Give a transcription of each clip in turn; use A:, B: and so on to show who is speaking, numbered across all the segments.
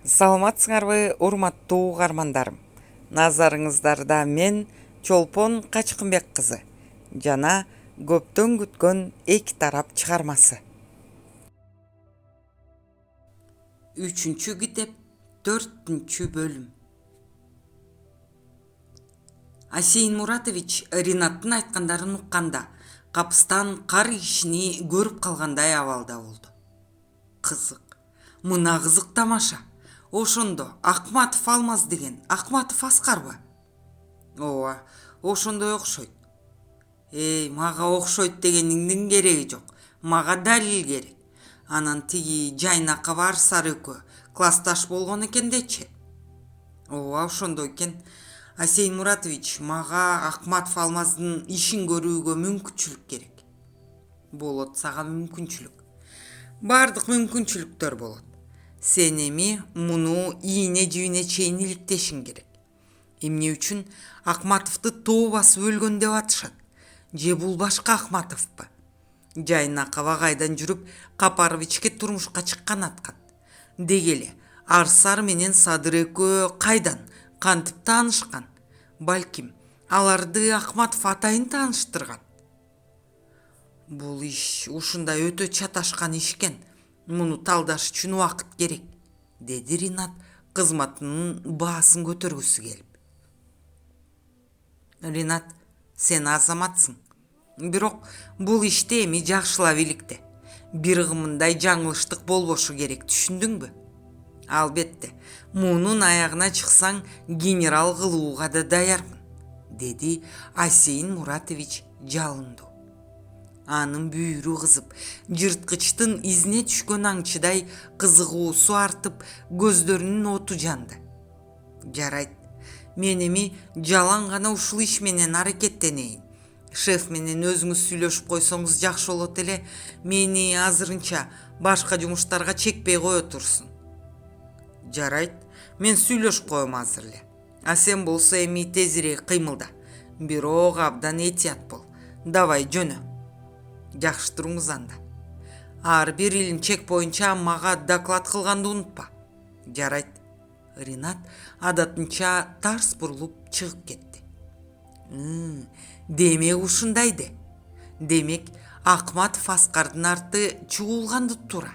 A: Саламатсыңарбы, урматтуу угармандарым. Назарыңыздарда мен Чолпон Качкынбек кызы жана көптөн күткөн эки тарап чыгармасы. Үчүнчү китеп, 4-чү бөлүм. Асейин Муратович Ринаттын айткандарын укканда капыстан кар кишини көрүп калгандай абалда болду. Кызык, мына кызык тамаша. Ошондо Акматов Алмаз деген Акматов Аскарбы? Ооба, ошондой окшойт. Мага окшойт дегениңдин кереги жок. Мага далил керек. Анан тиги Жайнакова Арсар экөө классташ болгон экен дечи. Ооба, ошондой экен. Асейин Муратович, мага Акматов Алмаздын ишин көрүүгө мүмкүнчүлүк керек. Болот сага мүмкүнчүлүк. Бардык мүмкүнчүлүктөр болот. Сен эми муну ийне жибине чейин иликтешиң керек. Эмне үчүн Акматовду тоо басып өлгөн деп атышат? Же бул башка Акматовпу? Жайнакова кайдан жүрүп Капаровичке турмушка чыккан аткан. Деги эле Арсар менен Садыр экөө кайдан, кантип таанышкан? Балким аларды Акматов атайын тааныштырган. Бул иш ушундай өтө чаташкан иш экен. Муну талдаш үчүн убакыт керек, деди Ринат кызматынын баасын көтөргүсү келип. Ринат, сен азаматсың. Бирок бул иште эми жакшылап иликте. Бир кымындай жаңылыштык болбошу керек, түшүндүңбү? Албетте, мунун аягына чыксаң генерал кылууга да даярмын, деди Асейин Муратович жалындуу. Анын бүйүрү кызып, жырткычтын изине түшкөн аңчыдай кызыгуусу артып, көздөрүнүн оту жанды. Жарайт, мен эми жалаң гана ушул иш менен аракеттенейин. Шеф менен өзүңүз сүйлөшүп койсоңуз жакшы болот эле, мени азырынча башка жумуштарга чекпей кое турсун. Жарайт, мен сүйлөшүп коем азыр эле. А сен болсо эми тезирээк кыймылда. Бирок абдан этият бол. Давай жөнө. Жакшы туруңуз анда. Ар бир илимчек боюнча мага доклад кылганды унутпа. Жарайт. Ринат адатынча тарс бурулуп чыгып кетти. Демек ушундайды. Демек Акматов Аскардын арты чугулганды тура.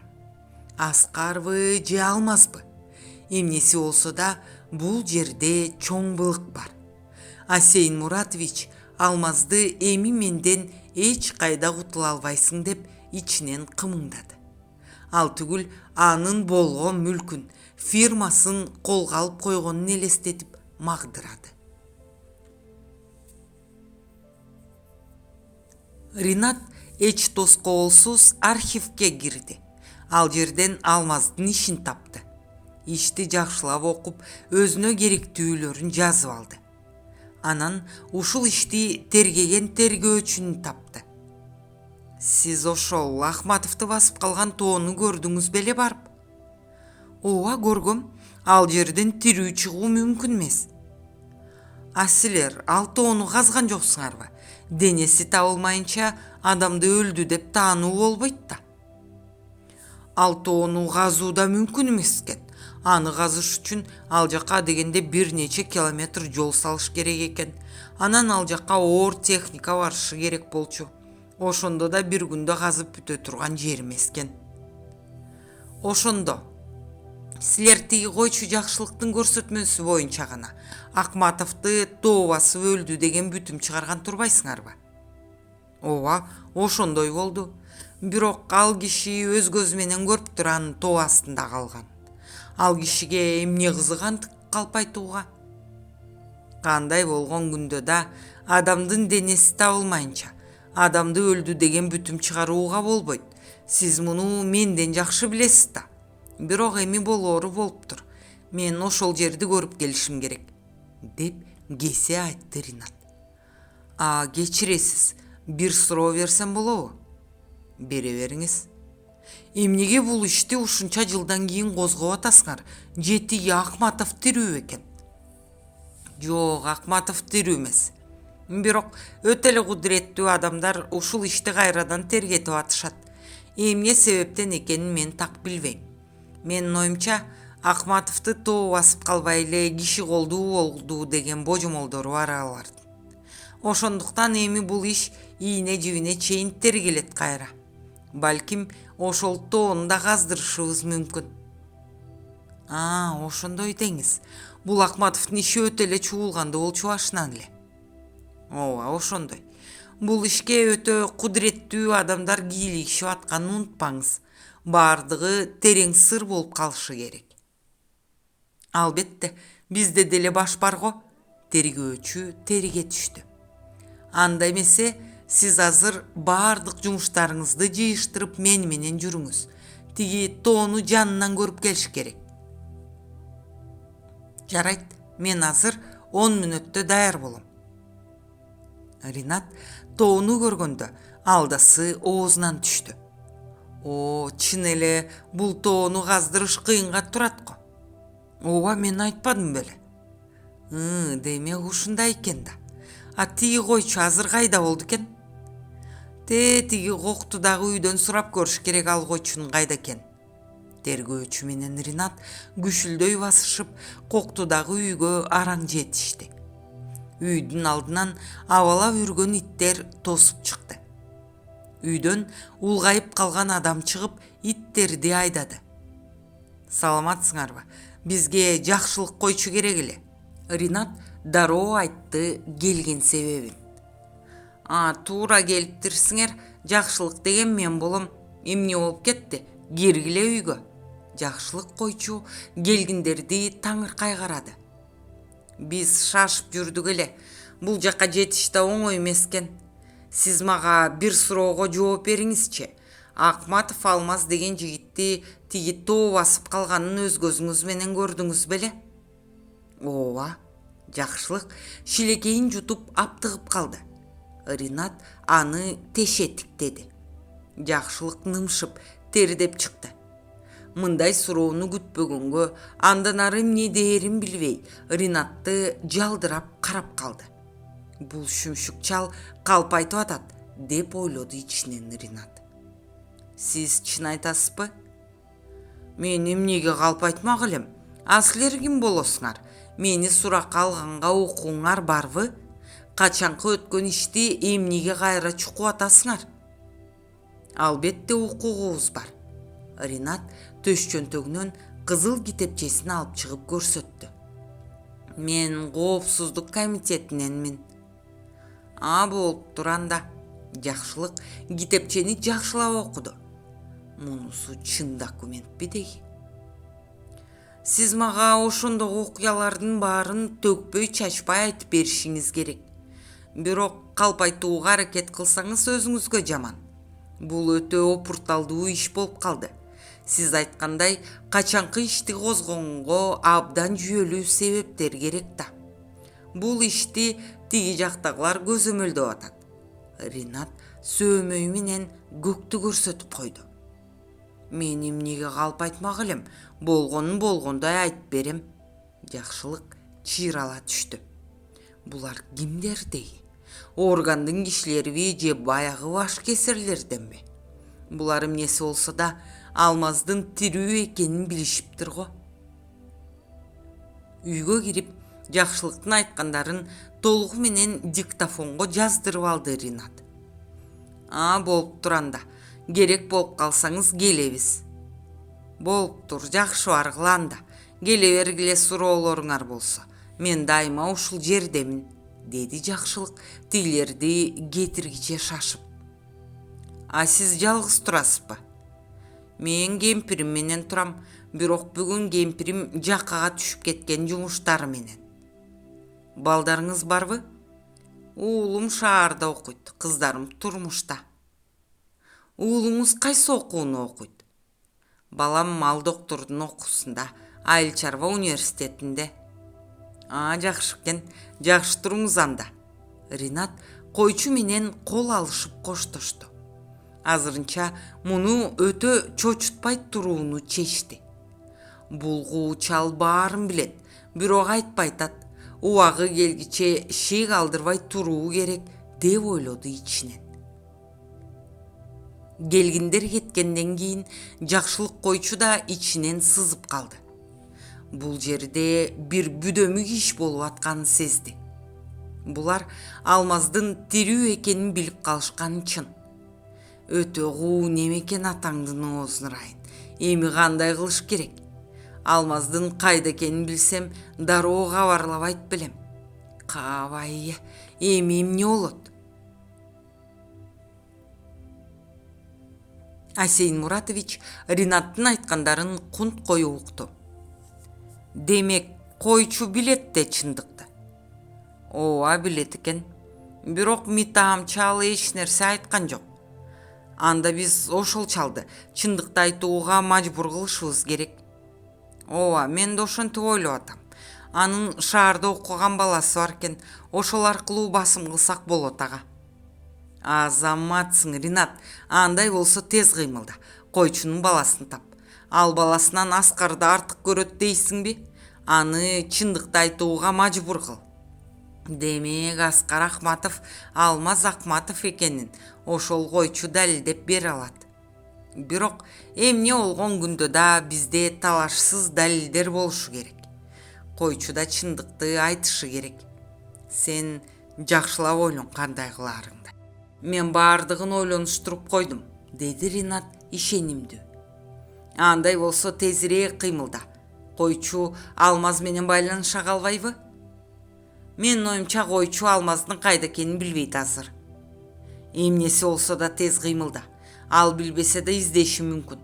A: Аскарбы же Алмазбы? Эмнеси болсо да бул жерде чоң былык бар. Асейин Муратович Алмазды эми менден эч кайда кутула албайсың деп ичинен кымыңдады. Ал түгүл анын болгон мүлкүн, фирмасын колго алып койгонун элестетип магдырады. Ринат эч тоскоолсуз архивке кирди. Ал жерден Алмаздын ишин тапты. Ишти жакшылап окуп, өзүнө керектүүлөрүн жазып алды. Анан ушул ишти тергеген тергөөчүнү тапты. Сиз ошол Акматовду басып калган тоону көрдүңүз беле барып? Ооба, көргөм. Ал жерден тирүү чыгуу мүмкүн эмес. А силер ал тоону казган жоксуңарбы? Денеси табылмайынча адамды өлдү деп таануу болбойт да. Ал тоону казуу да мүмкүн эмес экен. Аны казыш үчүн ал жака дегенде бир нече километр жол салыш керек экен. Анан ал жака оор техника барышы керек болчу. Ошондо да бир күндө казып бүтө турган жер эмес экен. Ошондо силер тиги койчу жакшылыктын көрсөтмөсү боюнча гана Акматовду тоо басып өлдү деген бүтүм чыгарган турбайсыңарбы? Ооба, ошондой болду. Бирок ал киши өз көзү менен көрүптүр анын тоо астында калган. Ал кишиге эмне кызыгантык калп айтууга? Кандай болгон күндө да адамдын денеси табылмайынча адамды өлдү деген бүтүм чыгарууга болбойт. Сиз муну менден жакшы билесиз да. Бирок эми болоору болуптур. Мен ошол жерди көрүп келишим керек, деп кесе айтты Ринат. Кечиресиз, бир суроо берсем болобу? Бере бериңиз. Эмнеге бул ишти ушунча жылдан кийин козгоп атасыңар? Же тиги Акматов тирүү экен? Жок, Акматов тирүү эмес. Бирок өтө эле кудуреттүү адамдар ушул ишти кайрадан тергетип атышат. Эмне себептен экенин мен так билбейм. Менин оюмча, Акматовду тоо басып калбай эле киши колдуу болду деген божомолдору бар алардын. Ошондуктан эми бул иш ийне жибине чейин тергелет кайра. Балким ошол тоону да каздырышыбыз мүмкүн. Ошондой деңиз. Бул Акматовдун иши өтө эле чуулгандуу болчу башынан эле. Ооба, ошондой. Бул ишке өтө кудуреттүү адамдар кийлигишип атканын унутпаңыз. Бардыгы терең сыр болуп калышы керек. Албетте, бизде деле баш бар го. Тергөөчү терге түштү. Анда эмесе, сиз азыр бардык жумуштарыңызды жыйыштырып менен жүрүңүз. Тиги тоону жанынан көрүп келиш керек. Жарайт, мен азыр 10 мүнөттө даяр болом. Ринат тоону көргөндө алдасы оозунан түштү. Чын эле бул тоону каздырыш кыйынга турат го. Ооба, мен айтпадым беле. Демек ушундай экен да. Тиги койчу азыр кайда болду экен? Тиги коктудагы үйдөн сурап көрүш керек ал койчунун кайда экен. Тергөөчү менен Ринат күшүлдөй басышып коктудагы үйгө араң жетишти. Үйдүн алдынан абалап үргөн иттер тосуп чыкты. Үйдөн улгайып калган адам чыгып иттерди айдады. Саламатсыңарбы? Бизге жакшылык койчу керек эле. Ринат дароо айтты келген себебин. Туура келиптирсиңер, жакшылык деген мен болом. Эмне болуп кетти? Киргиле үйгө. Жакшылык койчу келгиндерди таңыркай карады. Биз шашып жүрдүк эле. Бул жакка жетиш да оңой эмес экен. Сиз мага бир суроого жооп бериңизчи. Акматов Алмаз деген жигитти тиги тоо басып калганын өз көзүңүз менен көрдүңүз беле? Ооба, жакшылык шилекейин жутуп аптыгып калды. Ринат аны тешеттиктеди. Жакшылык нымшып тердеп чыкты. Мындай суроону күтпөгөнгө андан ары эмне дээрин билбей, Ринатты жалдырап карап калды. Бул шүмшүк чал калп айтып атат, деп ойлоду ичинен Ринат. Сиз чын айтасызбы? Мен эмнеге калп айтмак элем? Силер ким болосуңар? Мени суракка алганга укуңар барбы? Качанкы өткөн ишти эмнеге кайра чукуп атасыңар? Албетте укугубуз бар. Ринат төш чөнтөгүнөн кызыл китепчесин алып чыгып көрсөттү. Мен коопсуздук комитетиненмин. Болуп туранда. Жакшылык китепчени жакшылап окуду. Мунусу чын документпи деги? Сиз мага ошондогу окуялардын баарын төкпөй чачпай айтып беришиңиз керек. Бирок калп айтууга аракет кылсаңыз өзүңүзгө жаман. Бул өтө опурталдуу иш болуп калды. Сиз айткандай, качанкы ишти козгогонго абдан жүйөлүү себептер керек да. Бул ишти тиги жактагылар көзөмөлдөп атат. Ринат сөөмөй менен көктү көрсөтүп койду. Мен эмнеге калп айтмак элем? Болгонун болгондой айтып берем. Жакшылык чыйрала түштү. Булар кимдер деги? Органдын кишилериби же баягы баш кесирлерденби? Булар эмнеси болсо да Алмаздын тирүү экенин билишиптир го. Үйгө кирип, жакшылыктын айткандарын толугу менен диктофонго жаздырып алды Ринат. Болуп туранда. Керек болуп калсаңыз келебиз. Болуптур, жакшы баргыла. Келе бергиле суроолоруңар болсо. Мен дайыма ушул жердемин, деди жакшылык тигилерди кетиргиче шашып. Сиз жалгыз турасызбы? Мен кемпирим менен турам, бирок бүгүн кемпирим жаккага түшүп кеткен жумуштары менен. Балдарыңыз барбы? Уулум шаарда окуйт, кыздарым турмушта. Уулуңуз кайсы окууну окуйт? Балам мал доктордун окуусунда, Айыл чарба университетинде. Жакшы экен, жакшы туруңуз анда. Ринат койчу менен кол алышып коштошту. Азырынча муну өтө чочутпай турууну чечти. Булгуу чал баарын билет, бирок айтпай атат. Убагы келгиче шек алдырбай туруу керек, деп ойлоду ичинен. Келгиндер кеткенден кийин жакшылык койчу да ичинен сызып калды. бул жерде бир бүдөмүк иш болуп атканын сезди. Булар алмаздын тирүү экенин билип калышканы чын. Өтө куу неме экен атаңдын оозун ырайын. Эми кандай кылыш керек? Алмаздын кайда экенин билсем, дароо кабарлабайт белем. Кабай, эми эмне болот? Асейин Муратович Ринаттын айткандарын кунт коюп укту. Демек, койчу билет да чындыкты. Ооба, билет экен. Бирок Митаам чалы эч нерсе айткан жок. Анда биз ошол чалды чындыкты айтууга мажбур кылышыбыз керек. Ооба, мен да ошентип ойлоп атам. Анын шаарда окуган баласы бар экен, ошол аркылуу басым кылсак болот ага. Азаматсың, Ринат. Андай болсо тез кыймылда. Койчунун баласын тап. Ал баласынан Аскарды артык көрөт дейсиңби? Аны чындыкты айтууга мажбур кыл. Демек, Аскар Акматов Алмаз Акматов экенин ошол койчу далилдеп бере алат. Бирок эмне болгон күндө да бизде талашсыз далилдер болушу керек. Койчу да чындыкты айтышы керек. Сен жакшылап ойлон кандай кылаарыңды. Мен баардыгын ойлонуштуруп койдум, деди Ринат ишенимдүү. Андай болсо тезирээк кыймылда. Койчу Алмаз менен байланыша калбайбы? Менин оюмча койчу Алмаздын кайда экенин билбейт азыр. Эмнеси болсо да тез кыймылда. Ал билбесе да издеши мүмкүн.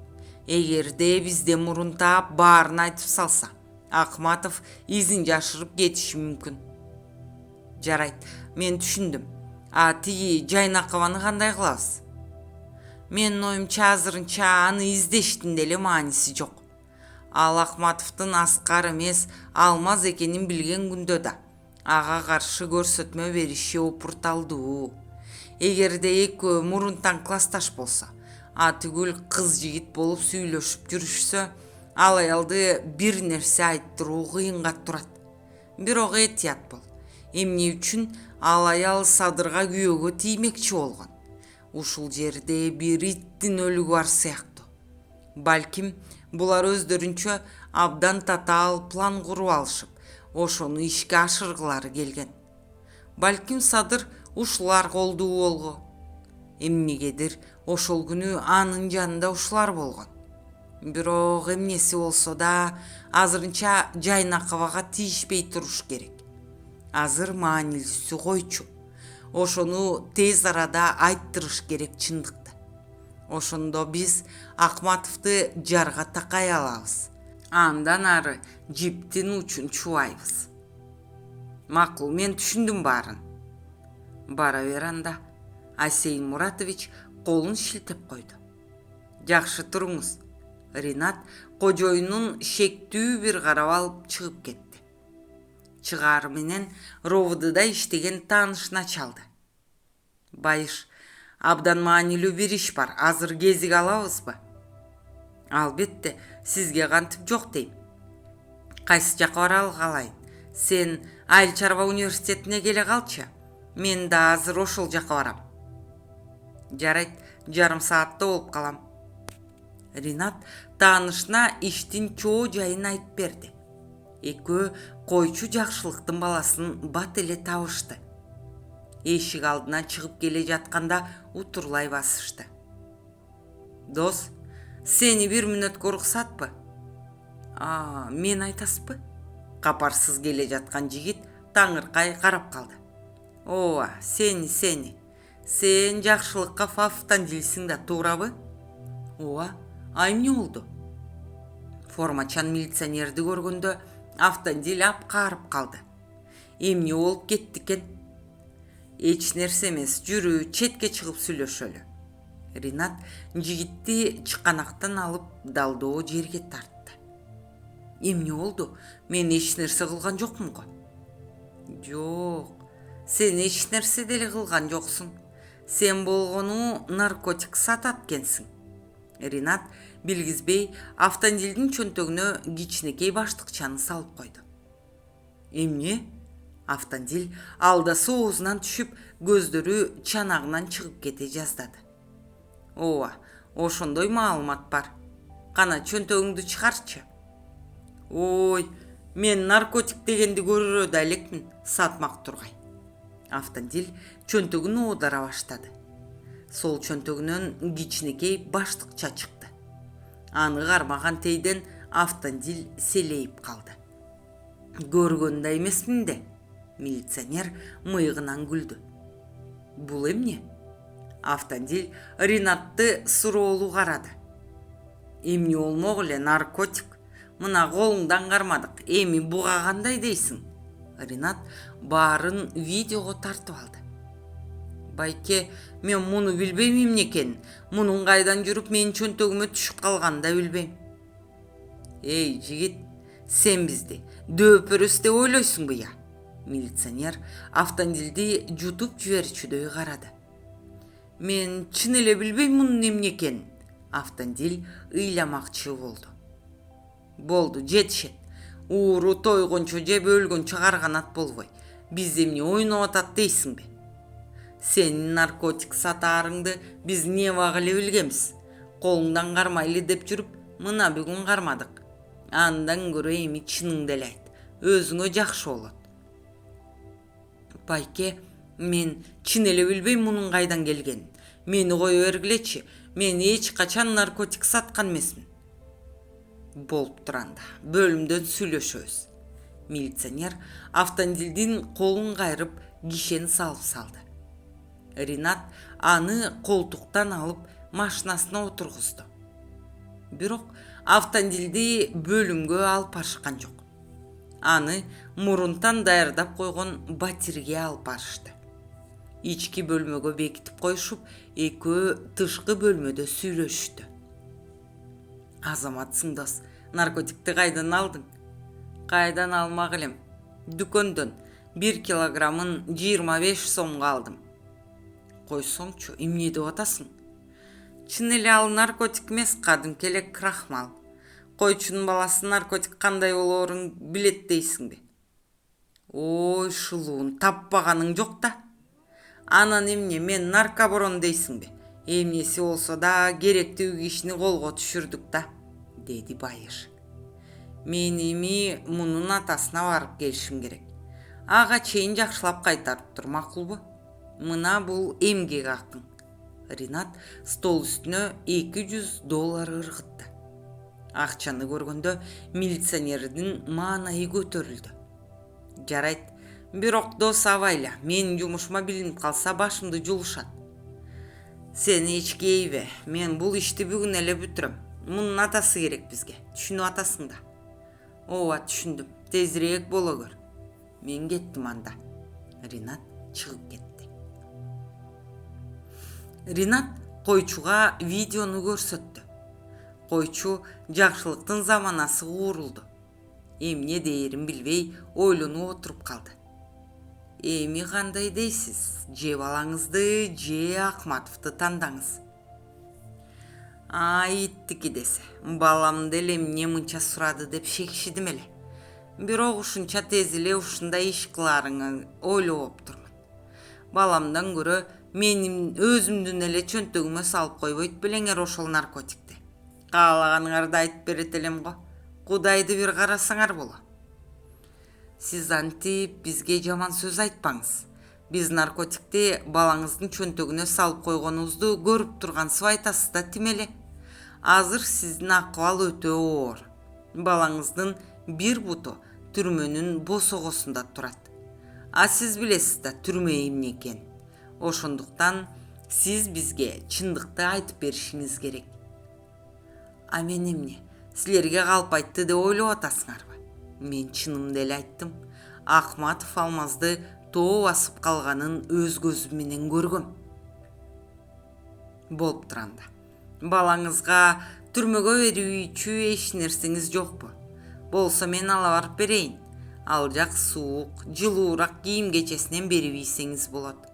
A: Эгерде бизде мурун таап баарын айтып салса, Акматов изин жашырып кетиши мүмкүн. Жарайт, мен түшүндүм. Тиги Жайнакованы кандай кылабыз? Менин оюмча азырынча аны издештин деле мааниси жок. Ал Акматовдун Аскар эмес Алмаз экенин билген күндө да ага каршы көрсөтмө бериши опурталдуу. Эгерде экөө мурунтан классташ болсо, түгүл кыз жигит болуп сүйлөшүп жүрүшсө, ал аялды бир нерсе айттыруу кыйынга турат. Бирок этият бол. Эмне үчүн ал аял Садырга күйөөгө тиймекчи болгон? Ушул жерде бир иттин өлүгү бар сыяктуу. Балким булар өздөрүнчө абдан татаал план куруп алышып, ошону ишке ашыргылары келген. Балким Садыр ушулар колдуу болго. Эмнегедир ошол күнү анын жанында ушулар болгон. Бирок эмнеси болсо да азырынча Жайнаковага тийишпей туруш керек. Азыр маанилүүсү койчу. Ошону тез арада айттырыш керек чындыкты. Ошондо биз Акматовду жарга такай алабыз. Андан ары жиптин учун чубайбыз. Макул, мен түшүндүм баарын. Бара бер анда. Асейин Муратович колун шилтеп койду. Жакшы туруңуз. Ринат кожоюнун шектүү бир карап алып чыгып кетти. Чыгары менен ровдыда иштеген таанышына чалды. Байыш, абдан маанилүү бир иш бар. Азыр кезиге алабызбы? Албетте, сизге кантип жок дейм. Кайсы жака бара калайын? Сен Айыл чарба университетине келе калчы. Мен да азыр ошол жака барам. Жарайт, жарым саатта болуп калам. Ринат таанышына иштин чоо жайын айтып берди. Экөө койчу жакшылыктын баласын бат эле табышты. Эшик алдына чыгып келе жатканда утурлай басышты. Дос, сени бир мүнөткө уруксатпы? Мен айтасызбы? Капарсыз келе жаткан жигит таңыркай карап калды. Ооба, сени. Сен жакшылыкка Автандилсиң да, туурабы? Ооба, эмне болду? Формачан милиционерди көргөндө Автандил апкарып калды. Эмне болуп кетти экен? Эч нерсе эмес, жүрү, четке чыгып сүйлөшөлү. Ринат жигитти чыканактан алып далдоо жерге тартты. Эмне болду? Мен эч нерсе кылган жокмун го. Жок, сен эч нерсе деле кылган жоксуң. Сен болгону наркотик сатат экенсиң. Ринат билгизбей Автандилдин чөнтөгүнө кичинекей баштыкчаны салып койду. Эмне? Автандил алдасы оозунан түшүп, көздөрү чанагынан чыгып кете жаздады. Ооба, ошондой маалымат бар. Кана чөнтөгүңдү чыгарчы. Ой, мен наркотик дегенди көрө да элекмин, сатмак тургай. Автандил чөнтөгүн оодара баштады. Сол чөнтөгүнөн кичинекей баштыкча чыкты. Аны кармаган тейден Автандил селейип калды. Көргөн да эмесмин де. Милиционер мыйыгынан күлдү. Бул эмне? Автандил Ринатты суроолуу карады. Эмне болмок эле, наркотик. Мына колуңдан кармадык. Эми буга кандай дейсиң? Ринат баарын видеого тартып алды. Байке, мен муну билбейм эмне экенин. Мунун кайдан жүрүп менин чөнтөгүмө түшүп калганын да билбейм. Эй, жигит, сен бизди дөөпөрөс деп ойлойсуңбу я? Милиционер Автандилди жутуп жиберчүдөй карады. Мен чын эле билбейм мунун эмне экенин. Автандил ыйламакчы болду. Болду, жетишет. Ууру тойгончо же өлгөнчө карганат болбой. Биз эмне ойноп атат дейсиңби? Сенин наркотик сатаарыңды биз не бак эле билгенбиз. Колуңдан кармайлы деп жүрүп, мына бүгүн кармадык. Андан көрө эми чыныңды эле айт. Өзүңө жакшы болот. Байке, мен чын эле билбейм мунун кайдан келгенин. Мени кое бергилечи. Мен эч качан наркотик саткан эмесмин. Болуп туранда, бөлүмдөн сүйлөшөбүз. Милиционер Автандилдин колун кайрып, кишени салып салды. Ринат аны колтуктан алып машинасына отургузду. Бирок Автандилди бөлүмгө алып барышкан жок. Аны мурунтан даярдап койгон батирге алып барышты. Ички бөлмөгө бекитип коюшуп, экөө тышкы бөлмөдө сүйлөшүштү. Азаматсың дос, наркотикти кайдан алдың? Кайдан алмак элем. Дүкөндөн 1 килограммын 25 сомго алдым. Койсоңчу, эмне деп атасың? Чын эле ал наркотик эмес, кадимки эле крахмал. Койчунун баласы наркотик кандай болоорун билет дейсиңби? Ой, шылуун, таппаганың жок да. Анан эмне, мен наркобарон дейсиңби? Эмнеси болсо да керектүү кишини колго түшүрдүк да, деди байыш. Мен эми мунун атасына барып келишим керек. Ага чейин жакшылап кайтарыптыр, макулбу? Мына бул эмгек акың. Ринат стол үстүнө $200 ыргытты. Акчаны көргөндө милиционердин маанайы көтөрүлдү. Жарайт, бирок дос абайла, менин жумушума билинип калса башымды жулушат. Сен эч кейбе, мен бул ишти бүгүн эле бүтүрөм. Мунун атасы керек бизге, түшүнүп атасың да. Ооба, түшүндүм, тезирээк боло көр. Мен кеттим анда. Ринат чыгып кетти. Ринат койчуга видеону көрсөттү. Койчу жакшылыктын заманасы куурулду. Эмне дээрин билбей ойлонуп отуруп калды. Эми кандай дейсиз? Же балаңызды, же Акматовду тандаңыз. Иттики десе, баламды эле эмне мынча сурады деп шекишидим эле. Бирок ушунча тез эле ушундай иш кыларыңы ойлоп турмун. Баламдан көрө менин өзүмдүн эле чөнтөгүмө салып койбойт белеңер ошол наркотикти. Каалаганыңарды айтып берет элем го. Кудайды бир карасаңар боло. Сиз антип бизге жаман сөз айтпаңыз. Биз наркотикти балаңыздын чөнтөгүнө салып койгонубузду көрүп тургансып айтасыз да тим эле. Азыр сиздин акыбал өтө оор. Балаңыздын бир буту түрмөнүн босогосунда турат. А сиз билесиз да түрмө эмне экен. Ошондуктан сиз бизге чындыкты айтып беришиңиз керек. А мен эмне? Силерге калп айтты деп ойлоп атасыңарбы? Мен чынымды эле айттым. Акматов Алмазды тоо басып калганын өз көзүм менен көргөм. Болуп туранда. Балаңызга түрмөгө берүүчү эч нерсеңиз жокпу? Болсо мен ала барып берейин. Ал жак суук, жылуураак кийим кечесинен берип ийсеңиз болот.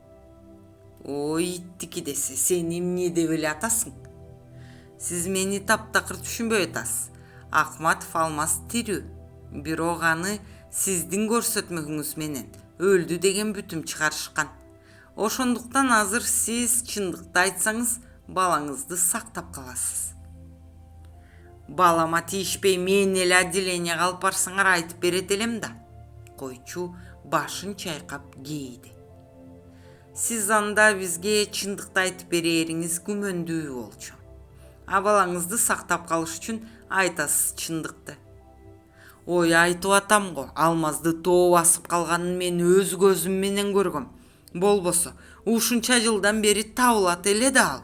A: Ой, иттики десе, сен эмне деп эле атасың? Сиз мени таптакыр түшүнбөй атасыз. Акматов Алмаз тирүү. Бирок аны сиздин көрсөтмөгүңүз менен өлдү деген бүтүм чыгарышкан. Ошондуктан азыр сиз чындыкты айтсаңыз, балаңызды сактап каласыз. Балама тийишпей мен эле отделение калып барсаңар айтып берет элем да. Койчу башын чайкап кейди. Сиз анда бизге чындыкты айтып берериңиз күмөндүү болчу. Балаңызды сактап калыш үчүн айтасыз чындыкты. Ой, айтып атам го, алмазды тоо басып калганын мен өз көзүм менен көргөм. Болбосо, ушунча жылдан бери табылат эле да ал.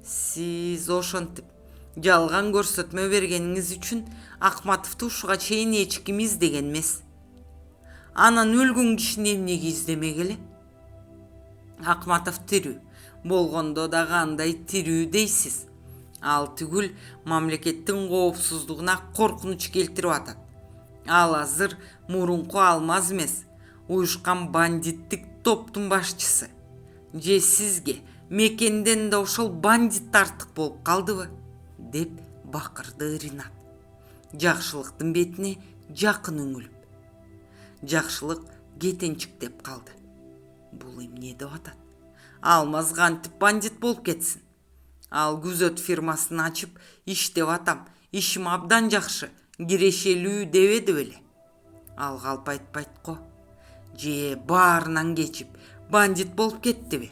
A: Сиз ошентип жалган көрсөтмө бергениңиз үчүн Акматовду ушуга чейин эч ким издеген эмес. Анан өлгөн кишини эмнеге издемек эле? Акматов тирүү. Болгондо да кандай тирүү дейсиз? Ал түгүл мамлекеттин коопсуздугуна коркунуч келтирип атат. Ал азыр мурунку алмаз эмес, уюшкан бандиттик топтун башчысы. Же сизге мекенден да ошол бандит артык болуп калдыбы? Деп бакырды Ринат. Жакшылыктын бетине жакын үңүлүп. Жакшылык кетенчиктеп калды. Бул эмне деп атат? Алмаз кантип бандит болуп кетсин? Ал күзөт фирмасын ачып иштеп атам. Ишим абдан жакшы, кирешелүү дебеди беле. Ал калп айтпайт го. Же баарынан кечип бандит болуп кеттиби?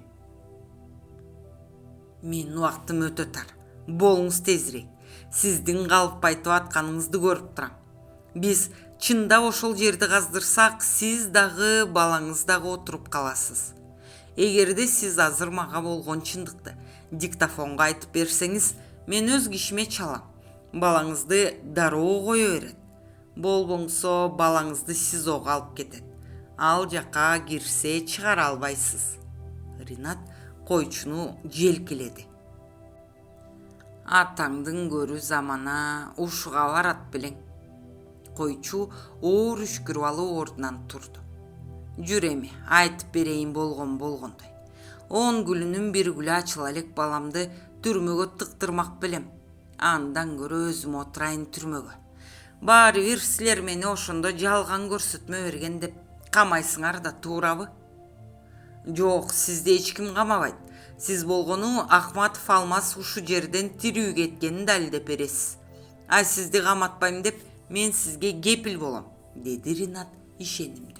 A: Менин убактым өтө тар. Болуңуз тезирээк. Сиздин калп айтып атканыңызды көрүп турам. Биз чындап ошол жерди каздырсак, сиз дагы балаңыз дагы отуруп каласыз. Эгерде сиз азыр мага болгон чындыкты диктофонго айтып берсеңиз, мен өз кишиме чалам. Балаңызды дароо кое берет. Болбоңсо балаңызды СИЗОго алып кетет. Ал жака кирсе чыгара албайсыз. Ринат койчуну желкеледи. Атаңдын көрү замана ушуга барат белең. Койчу оор үшкүрүп алып ордунан турду. Жүр эми, айтып берейин болгондой. 10 гүлүнүн бир гүлү ачыла элек баламды түрмөгө тыктырмак белем. Андан көрө өзүм отурайын түрмөгө. Баары бир силер мени ошондо жалган көрсөтмө берген деп камайсыңар да туурабы? Жок, сизди эч ким камабайт. Сиз болгону Акматов Алмаз ушу жерден тирүү кеткенин далилдеп бересиз. А сизди каматпайм деп мен сизге кепил болом, деди Ринат ишенимдүү.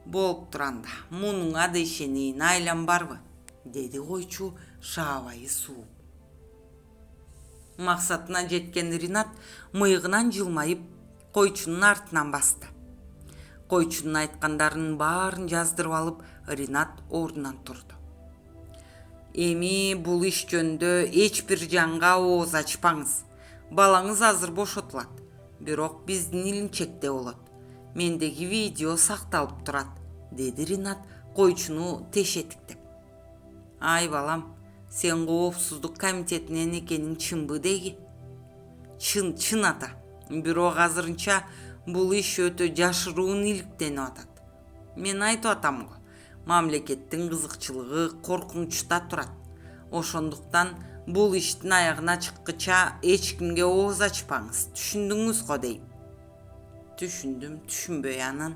A: Болуп туранда, мунуңа да ишенейин, айлам барбы? Деди койчу шаабайы сууп. Максатына жеткен Ринат мыйыгынан жылмайып койчунун артынан басты. Койчунун айткандарынын баарын жаздырып алып, Ринат ордунан турду. Эми бул иш жөнүндө эч бир жанга ооз ачпаңыз. Балаңыз азыр бошотулат. Бирок биздин илимчекте болот. Мендеги видео сакталып турат, деди Ринат койчуну тешетиктеп. Ай балам, сен коопсуздук комитетинен экениң чынбы деги? Чын ата. Бирок азырынча бул иш өтө жашыруун иликтенип атат. Мен айтып атам го, мамлекеттин кызыкчылыгы коркунучта турат. Ошондуктан бул иштин аягына чыккыча эч кимге ооз ачпаңыз. Түшүндүңүз го дейм. Түшүндүм, түшүнбөй анан.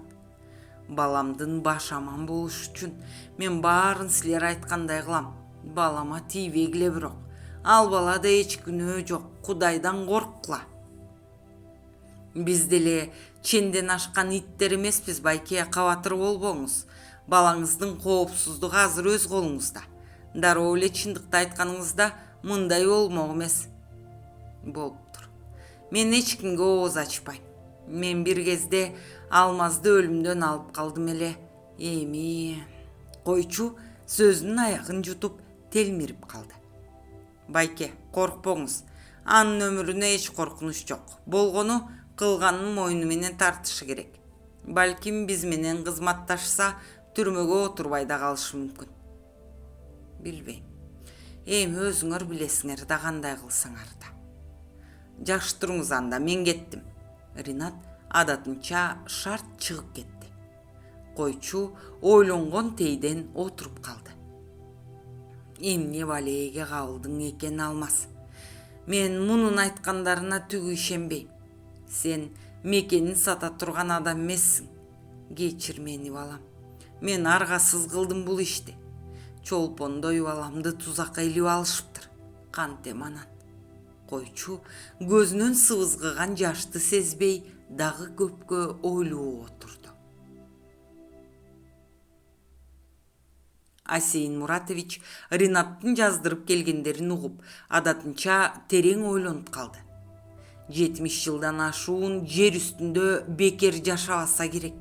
A: Баламдын башы аман болуш үчүн мен баарын силер айткандай кылам. Балама тийбегиле бирок. Ал балада эч күнөө жок, Кудайдан корккула. Биз деле ченден ашкан иттер эмеспиз, байке, кабатыр болбоңуз. Балаңыздын коопсуздугу азыр өз колуңузда. Дароо эле чындыкты айтканыңызда мындай болмок эмес. Болуптур. Мен эч кимге ооз ачпайм. Мен бир кезде Алмазды өлүмдөн алып калдым эле. Эми койчу сөзүнүн аягын жутуп телмирип калды. Байке, коркпоңуз. Анын өмүрүнө эч коркунуч жок. Болгону кылганын мойну менен тартышы керек. Балким биз менен кызматташса, түрмөгө отурбай да калышы мүмкүн. Билбейм. Эми өзүңөр билесиңер да кандай кылсаңар да. Жакшы туруңуз анда, мен кеттим. Ринат адатынча шарт чыгып кетти. Койчу ойлонгон тейден отуруп калды. Эмне балеге кабылдың экен, Алмаз? Мен мунун айткандарына түгү ишенбейм. Сен мекенин сата турган адам эмессиң. Кечир мени, балам. Мен аргасыз кылдым бул ишти. Чолпондой баламды тузакка илип алышыптыр. Кантем анан. Койчу көзүнөн сыбызгыган жашты сезбей дагы көпкө ойлоо отурду. Асейин Муратович Ринаттын жаздырып келгендерин угуп, адатынча терең ойлонуп калды. 70 жылдан ашуун жер үстүндө бекер жашабаса керек.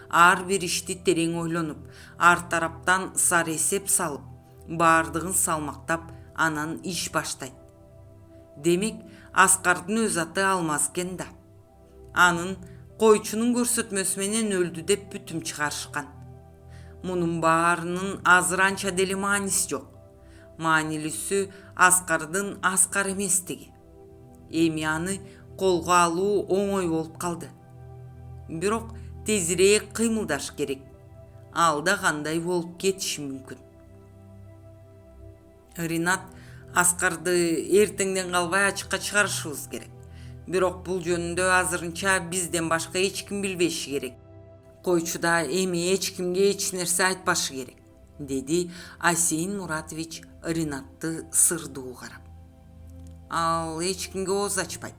A: Ар бир ишти терең ойлонуп, ар тараптан сар эсеп салып, баардыгын салмактап, анан иш баштайт. Демек, Аскардын өз аты Алмаз экен да. Анын койчунун көрсөтмөсү менен өлдү деп бүтүм чыгарышкан. Мунун баарынын азыр анча деле мааниси жок. Маанилүүсү Аскардын Аскар эместиги. Эми аны колго алуу оңой болуп калды. Бирок тезирээк кыймылдаш керек. Алда кандай болуп кетиши мүмкүн. Ринат, Аскарды эртеңден калбай ачыкка чыгарышыбыз керек. Бирок бул жөнүндө азырынча бизден башка эч ким билбеши керек. Койчуда эми эч кимге эч нерсе айтпашы керек, деди Асейин Муратович Ринатты сырдуу карап. Ал эч кимге ооз ачпайт.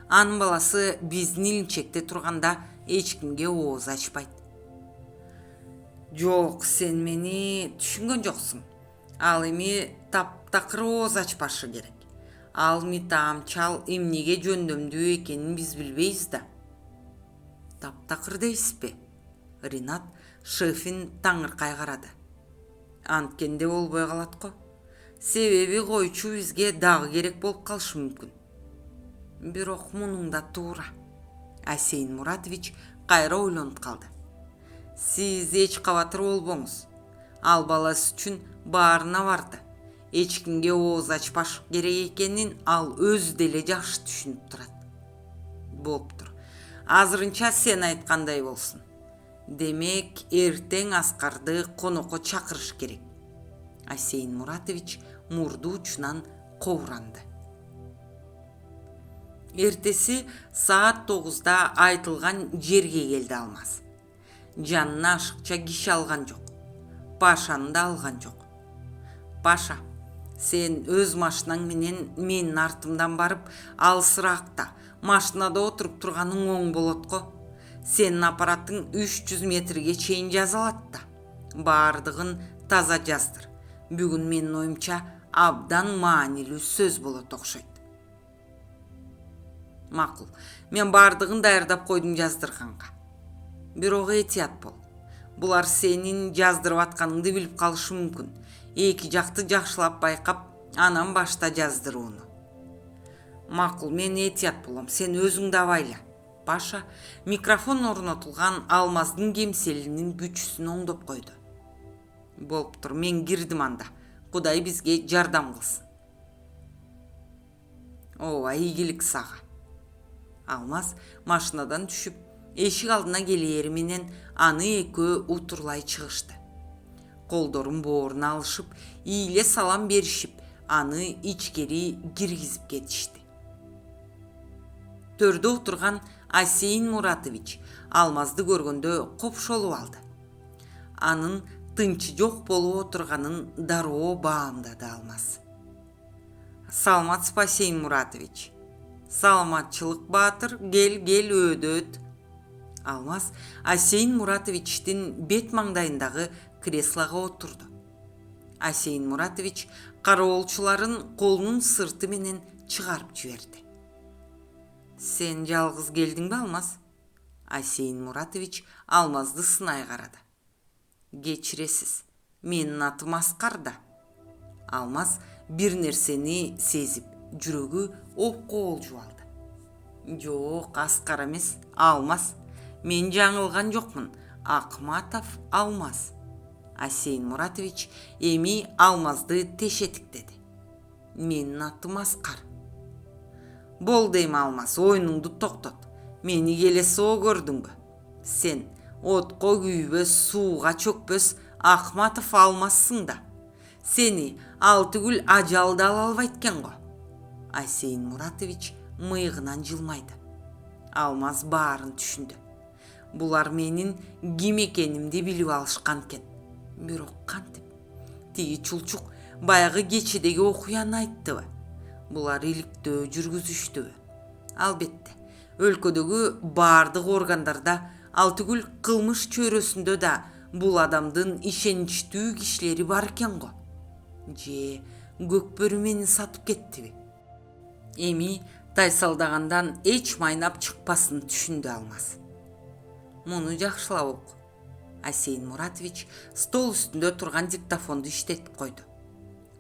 A: Анын баласы биздин илинчекте турганда эч кимге ооз ачпайт. Жок, сен мени түшүнгөн жоксуң. Ал эми таптакыр ооз ачпашы керек. Ал митаамчал эмнеге жөндөмдүү экенин биз билбейбиз да. Таптакыр дейсизби? Ринат шефин таңыркай карады. Анткенде болбой калат го. Себеби койчу бизге дагы керек болуп калышы мүмкүн. Бирок мунун да туура. Асейин Муратович кайра ойлонуп калды. Сиз эч кабатыр болбоңуз. Ал баласы үчүн баарына барды. Эч кимге ооз ачпаш керек экенин ал өзү деле жакшы түшүнүп турат. Болуптур. Азырынча сен айткандай болсун. Демек, эртең Аскарды конокко чакырыш керек. Асейин Муратович мурду учунан кобуранды. Эртеси саат 9-да айтылган жерге келди Алмаз. Жанына ашыкча киши алган жок. Пашаны да алган жок. Паша, сен өз машинаң менен менин артымдан барып, алысыраакта машинада отуруп турганың оң болот го. Сенин аппаратың 300 метрге чейин жаза алат да. Баардыгын таза жаздыр. Бүгүн менин оюмча абдан маанилүү сөз болот окшойт. Макул, мен баардыгын даярдап койдум жаздырганга. Бирок этият бол. Булар сенин жаздырып атканыңды билип калышы мүмкүн. Эки жакты жакшылап байкап, анан башта жаздырууну. Макул, мен этият болом, сен өзүң да байла. Паша микрофон орнотулган Алмаздын кемселинин күчүсүн оңдоп койду. Болуптур, мен кирдим анда. Кудай бизге жардам кылсын. Ооба, ийгилик сага. Алмаз машинадан түшүп, эшик алдына келери менен аны экөө утурлай чыгышты. Колдорун бооруна алышып, ийле салам беришип, аны ичкери киргизип кетишти. Төрдө отурган Асейин Муратович Алмазды көргөндө копшолуп алды. Анын тынчы жок болуп отурганын дароо баамдады Алмаз. Саламатсызбы, Асейин Муратович? Саламатчылык, баатыр, кел өдөт. Алмаз Асейин Муратовичтин бет маңдайындагы креслого отурду. Асейин Муратович кароолчуларын колунун сырты менен чыгарып жиберди. Сен жалгыз келдиңби, Алмаз? Асейин Муратович Алмазды сынай карады. Кечиресиз, менин атым Аскар да. Алмаз бир нерсени сезип, жүрөгү опкоолжуп алды. Жок, Аскар эмес, Алмаз. Мен жаңылган жокмун. Акматов Алмаз. Асейин Муратович эми Алмазды тешетиктеди. Менин атым Аскар. Болду эми, Алмаз, оюнуңду токтот. Мени келесоо көрдүңбү? Сен отко күйбөс, сууга чөкпөс Акматов Алмазсың да. Сени ал түгүл ажал да ала албайт экен го. Асейин Муратович мыйыгынан жылмайды. Алмаз баарын түшүндү. Булар менин ким экенимди билип алышкан экен. Бирок кантип? Тиги чулчук баягы кечедеги окуяны айттыбы? Булар иликтөө жүргүзүштүбү? Албетте, өлкөдөгү баардык органдарда ал түгүл кылмыш чөйрөсүндө да бул адамдын ишеничтүү кишилери бар экен го. Же Көкбөрү мени сатып кеттиби? Эми тайсалдагандан эч майнап чыкпасын түшүндү Алмаз. Муну жакшылап ук. Асейин Муратович стол үстүндө турган диктофонду иштетип койду.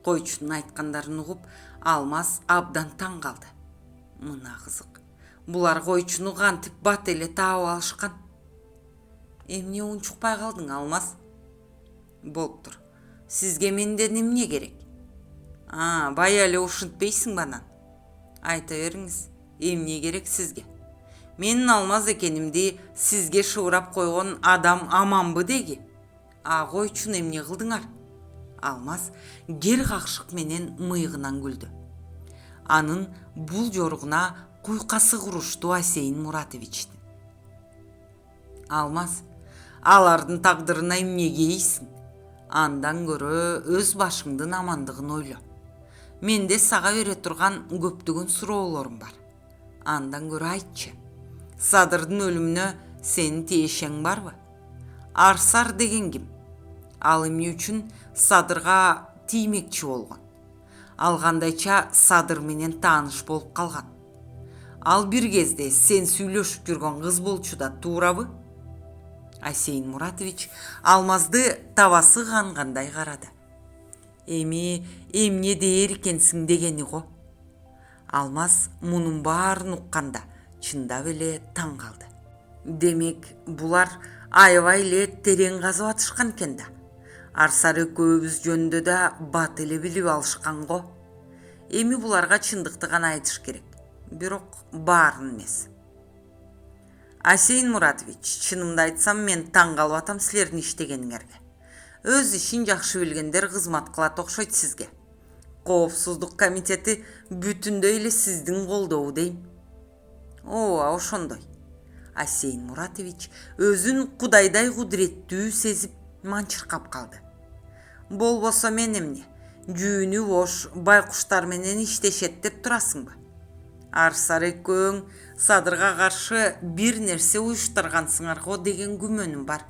A: Койчунун айткандарын угуп, Алмаз абдан таң калды. Мына кызык. Булар койчуну кантип бат эле таап алышкан? Эмне унчукпай калдың, Алмаз? Болуптур. Сизге менден эмне керек? Бая эле ушинтпейсиң банан. Айта бериңиз, эмне керек сизге? Менин Алмаз экенимди сизге шыбырап койгон адам аманбы деги? Койчуну эмне кылдыңар? Алмаз кер какшык менен мыйыгынан күлдү. Анын бул жоругуна куйкасы курушту Асейин Муратовичтин. Алмаз, алардын тагдырына эмне кейсиң? Андан көрө өз башыңдын амандыгын ойло. Менде сага бере турган көптөгөн суроолорум бар. Андан көрө айтчы. Садырдын өлүмүнө сенин тиешең барбы? Арсар деген ким? Ал эмне үчүн Садырга тиймекчи болгон? Ал кандайча Садыр менен тааныш болуп калган? Ал бир кезде сен сүйлөшүп жүргөн кыз болчу да, туурабы? Асейин Муратович Алмазды табасы кангандай карады. Эми эмне дээр экенсиң дегени го. Алмаз мунун баарын укканда чындап эле таң калды. Демек, булар аябай эле терең казып атышкан экен да. Арсар экөөбүз жөнүндө да бат эле билип алышкан го. Эми буларга чындыкты гана айтыш керек. Бирок баарын эмес. Асейин Муратович, чынымды айтсам, мен таң калып атам силердин иштегениңерге. Өз ишин жакшы билгендер кызмат кылат окшойт сизге. Коопсуздук комитети бүтүндөй эле сиздин колдоо дейм. Ооба, ошондой. Асейин Муратович өзүн кудайдай кудуреттүү сезип манчыркап калды. Болбосо мен эмне? Жүүнү бош байкуштар менен иштешет деп турасыңбы? Арсар экөөң Садырга каршы бир нерсе уюштургансыңар го деген күмөнүм бар.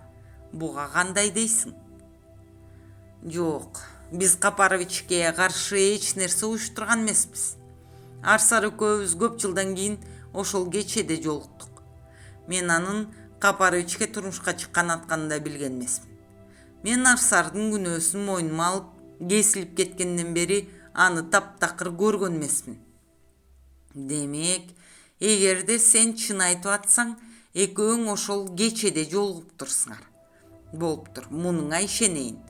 A: Буга кандай дейсиң? Жок, биз Капаровичке каршы эч нерсе уюштурган эмеспиз. Арсар экөөбүз көп жылдан кийин ошол кечеде жолуктук. Мен анын Капаровичке турмушка чыккан атканын да билген эмесмин. Мен Арсардын күнөөсүн мойнума алып, кесилип кеткенден бери аны таптакыр көргөн эмесмин. Демек, эгерде сен чын айтып атсаң, экөөң ошол кечеде жолугуптурсуңар. Болуптур, мунуңа ишенейин.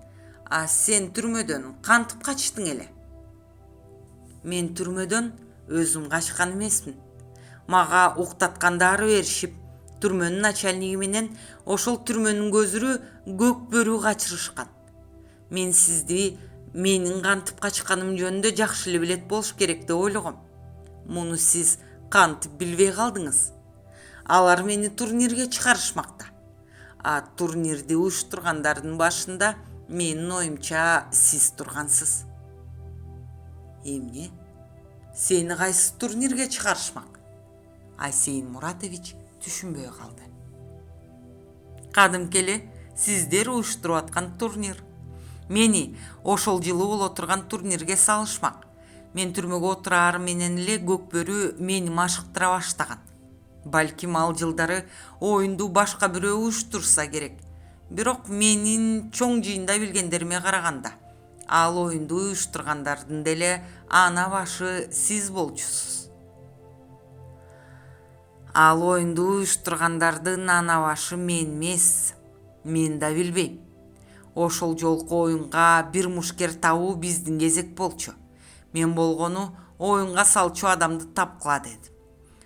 A: Сен түрмөдөн кантип качтың эле? Мен түрмөдөн өзүм качкан эмесмин. Мага уктаткандары беришип, түрмөнүн начальниги менен ошол түрмөнүн көзүрү Көкбөрү качырышкан. Мен сизди менин кантип качканым жөнүндө жакшы эле билет болуш керек деп ойлогом. Муну сиз кантип билбей калдыңыз? Алар мени турнирге чыгарышмакта. Турнирди уюштургандардын башында менин оюмча сиз тургансыз. Эмне? Сени кайсы турнирге чыгарышмак? Асейин Муратович түшүнбөй калды. Кадимки эле сиздер уюштуруп аткан турнир. Мени ошол жылы боло турган турнирге салышмак. Мен түрмөгө отураар менен эле Көкбөрү мени машыктыра баштаган. Балким ал жылдары оюнду башка бирөө уюштурса керек. Бирок менин чоң жыйында билгендериме караганда, ал оюнду уюштургандардын деле ана башы сиз болчусуз. Ал оюнду уюштургандардын ана башы мен эмес. Мен да билбейм. Ошол жолку оюнга бир мушкер табуу биздин кезек болчу. Мен болгону оюнга салчу адамды тапкыла дедим.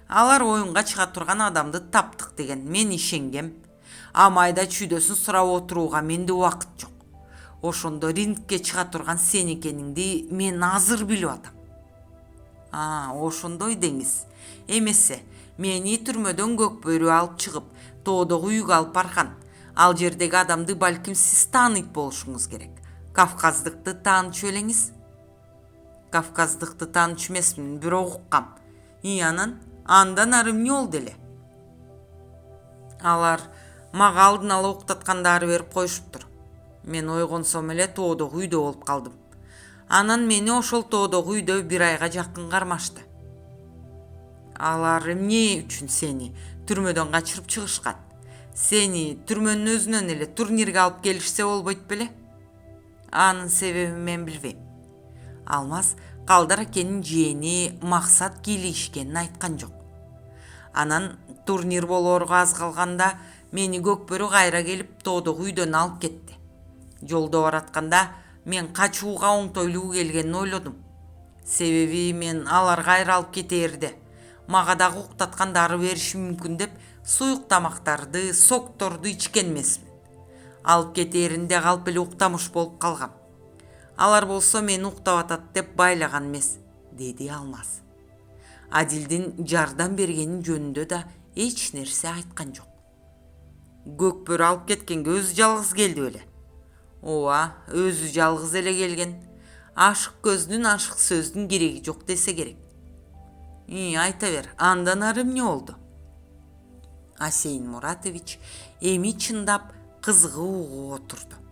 A: Алар оюнга чыга турган адамды таптык деген, мен ишенгем. Майда чүйдөсүн сурап отурууга менде убакыт жок. Ошондо рингке чыга турган сен экениңди мен азыр билип атам. Ошондой деңиз. Эмесе, мени түрмөдөн Көкбөрү алып чыгып, тоодогу үйгө алып барган. Ал жердеги адамды балким сиз тааныйт болушуңуз керек. Кавказдыкты таанычу элеңиз. Кавказдыкты тааныч эмесмин, бирок уккам. Андан ары эмне болду эле? Алар мага алдын ала уктаткандары берип коюшуптур. Мен ойгонсом эле тоодогу үйдө болуп калдым. Анан мени ошол тоодогу үйдө 1 айга жакын кармашты. Алар эмне үчүн сени түрмөдөн качырып чыгышкан? Сени түрмөнүн өзүнөн эле турнирге алып келишсе болбойт беле? Анын себебин мен билбейм. Алмаз Калдар акенин жээнини Максат кийлигишкенин айткан жок. Анан турнир болоорго аз калганда мени Көкбөрү кайра келип тоодогу үйдөн алып кетти. Жолдо баратканда мен качууга оңтойлуу келгенин ойлодум. Себеби мен алар кайра алып кетээрде мага дагы уктаткан дары бериши мүмкүн деп суюк тамактарды, сокторду ичкен эмесмин. Алып кетээринде калп эле уктамыш болуп калгам. Алар болсо мени уктап атат деп байлаган эмес, деди Алмаз. Адилдин жардам бергени жөнүндө да эч нерсе айткан жок. Көкбөрү алып кеткенге өзү жалгыз келди беле? Ооба, өзү жалгыз эле келген. Ашык көздүн ашык сөздүн кереги жок десе керек. Айта бер, андан ары эмне болду? Асейин Муратович эми чындап кызыгып угуп отурду.